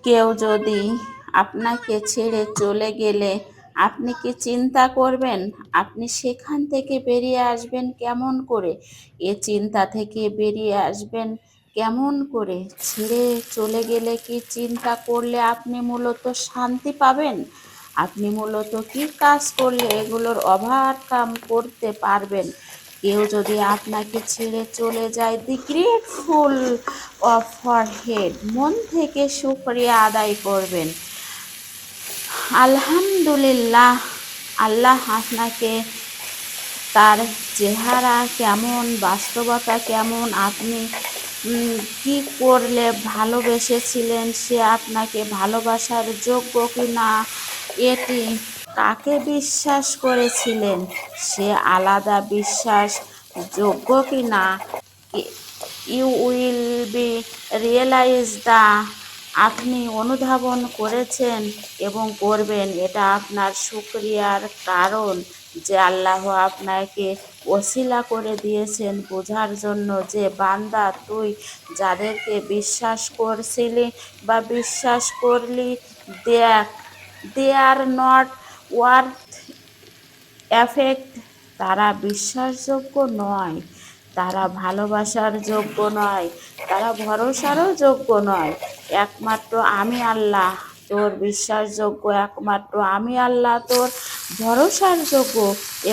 কেউ যদি আপনাকে ছেড়ে চলে গেলে আপনি কি চিন্তা করবেন? আপনি সেখান থেকে বেরিয়ে আসবেন কেমন করে? এ চিন্তা থেকে বেরিয়ে আসবেন কেমন করে? ছেড়ে চলে গেলে কি চিন্তা করলে আপনি মূলত শান্তি পাবেন? আপনি মূলত কি কাজ করলে এগুলোর ওভারকাম করতে পারবেন? কেউ যদি আপনাকে ছেড়ে চলে যায়, দি গ্রেটফুল অফ ফর হেড, মন থেকে শুকরিয়া আদায় করবেন। আলহামদুলিল্লাহ, আল্লাহ আপনাকে তার চেহারা কেমন, বাস্তবতা কেমন, আপনি কি করলে ভালোবেসেছিলেন, সে আপনাকে ভালোবাসার যোগ্য কি না, এটি কাকে বিশ্বাস করেছিলেন, সে আলাদা বিশ্বাস যোগ্য কি না, you will be realise the, আপনি অনুধাবন করেছেন এবং করবেন। এটা আপনার শুকরিয়ার কারণ যে আল্লাহ আপনাকে ওসিলা করে দিয়েছেন বোঝার জন্য যে বান্দা, তুই যাদেরকে বিশ্বাস করছিলি বা বিশ্বাস করলি, দেখ, দে আর নট ওয়ার্থ এফেক্ট, তারা বিশ্বাসযোগ্য নয়, তারা ভালোবাসার যোগ্য নয়, তারা ভরসারও যোগ্য নয়। একমাত্র আমি আল্লাহ তোর বিশ্বাসযোগ্য, একমাত্র আমি আল্লাহ তোর ভরসার যোগ্য।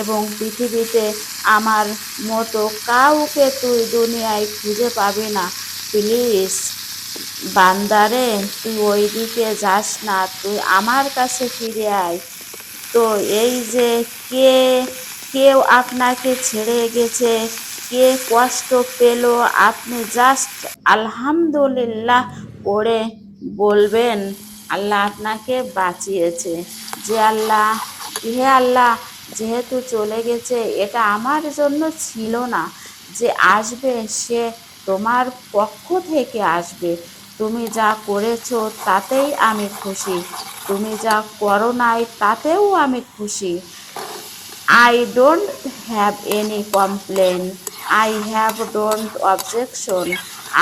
এবং পৃথিবীতে আমার মতো কাউকে তুই দুনিয়ায় খুঁজে পাবি না। প্লিজ বান্দারে, তুই ওই দিকে যাস না, তুই আমার কাছে ফিরে আয়। তো এই যে কে, কেউ আপনাকে ছেড়ে গেছে, কে কষ্ট পেল, আপনি জাস্ট আলহামদুলিল্লাহ পড়ে বলবেন আল্লাহ আপনাকে বাঁচিয়েছে। যে আল্লাহ, হে আল্লাহ, যেহেতু চলে গেছে এটা আমার জন্য ছিল না, যে আসবে সে তোমার পক্ষ থেকে আসবে। তুমি যা করেছো তাতেই আমি খুশি, তুমি যা করো নাই তাতেও আমি খুশি। I don't have any complain, I have don't objection,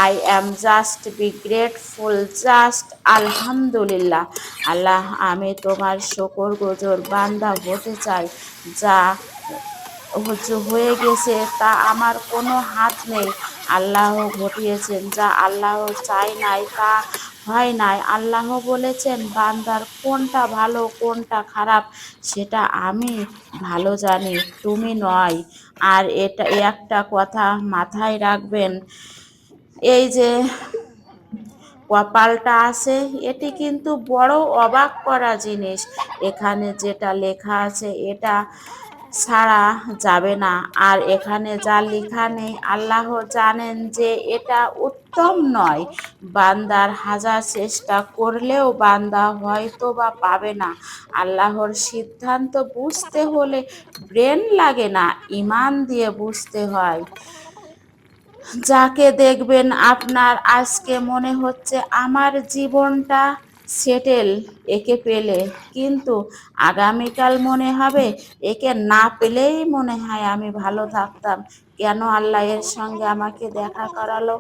I am just be grateful, just আলহামদুলিল্লাহ। আল্লাহ, আমি তোমার শকর গুজর বান্দা হতে চাই। যা হয়ে গেছে তা আমার কোনো হাত নেই, আল্লাহ ঘটিয়েছেন। যা আল্লাহ চাই নাই তা হয় নাই। আল্লাহ বলেছেন বান্দার কোনটা ভালো কোনটা খারাপ সেটা আমি ভালো জানি, তুমি নয়। আর এটা একটা কথা মাথায় রাখবেন, এই যে কপালটা আছে এটি কিন্তু বড় অবাক করা জিনিস। এখানে যেটা লেখা আছে এটা ছাড়া যাবে না, আর এখানে যা লেখা নেই আল্লাহ জানেন যে এটা উত্তম নয়। বান্দার হাজার চেষ্টা করলেও বান্দা হয়তো বা পাবে না। আল্লাহর সিদ্ধান্ত বুঝতে হলে ব্রেন লাগে না, ইমান দিয়ে বুঝতে হয়। যাকে দেখবেন আপনার আজকে মনে হচ্ছে আমার জীবনটা সেটেল একে পেলে, কিন্তু আগামীকাল মনে হবে একে না পেলেই মনে হয় আমি ভালো থাকতাম। কেন আল্লাহ এর সঙ্গে আমাকে দেখা করালো?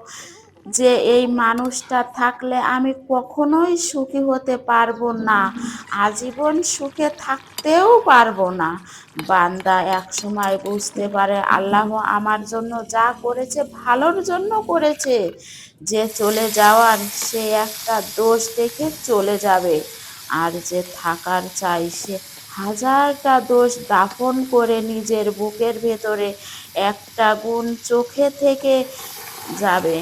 যে এই মানুষটা থাকলে আমি কখনোই সুখী হতে পারবো না, আজীবন সুখে থাকতেও পারবো না। বান্দা এক সময় বুঝতে পারে আল্লাহ আমার জন্য যা করেছে ভালোর জন্য করেছে। যে চলে যাওয়ার সে একটা দোষ দেখে চলে যাবে, আর যে থাকার চাই সে হাজারটা দোষ দাফন করে নিজের বুকের ভেতরে একটা গুণ চোখে থেকে যাবে,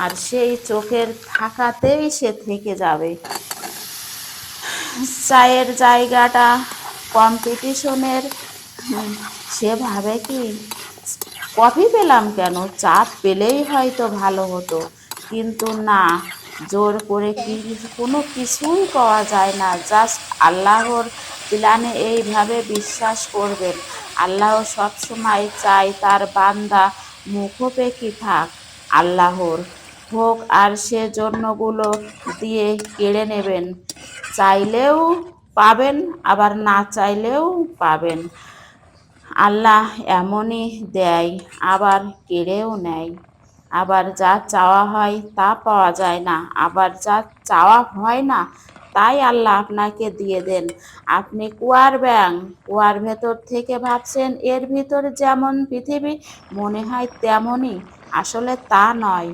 আর সেই চোখের থাকাতেই সে থেকে যাবে। চায়ের জায়গাটা কম্পিটিশনের, সে ভাবে কি কফি পেলাম কেন, চা পেলেই হয়তো ভালো হতো। কিন্তু না, জোর করে কি কোনো কিছুই পাওয়া যায় না। জাস্ট আল্লাহর প্ল্যানে এইভাবে বিশ্বাস করবেন। আল্লাহ সবসময় চায় তার বান্দা মুখোপেক্ষী থাক আল্লাহর হোক, আর সে জন্যগুলো দিয়ে কেড়ে নেবেন। চাইলেও পাবেন, আবার না চাইলেও পাবেন। আল্লাহ এমনই দেয়, আবার কেড়েও নেয়। আবার যা চাওয়া হয় তা পাওয়া যায় না, আবার যা চাওয়া হয় না তাই আল্লাহ আপনাকে দিয়ে দেন। আপনি কুয়ার ব্যাঙ, কুয়ার ভেতর থেকে ভাবছেন এর ভিতর যেমন পৃথিবী, মনে হয় তেমনই, আসলে তা নয়।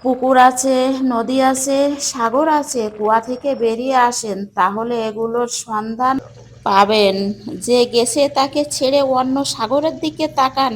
পুকুর আছে, নদী আছে, সাগর আছে, কুয়া থেকে বেরিয়ে আসেন, তাহলে এগুলোর সন্ধান পাবেন। যে গেছে তাকে ছেড়ে অন্য সাগরের দিকে তাকান।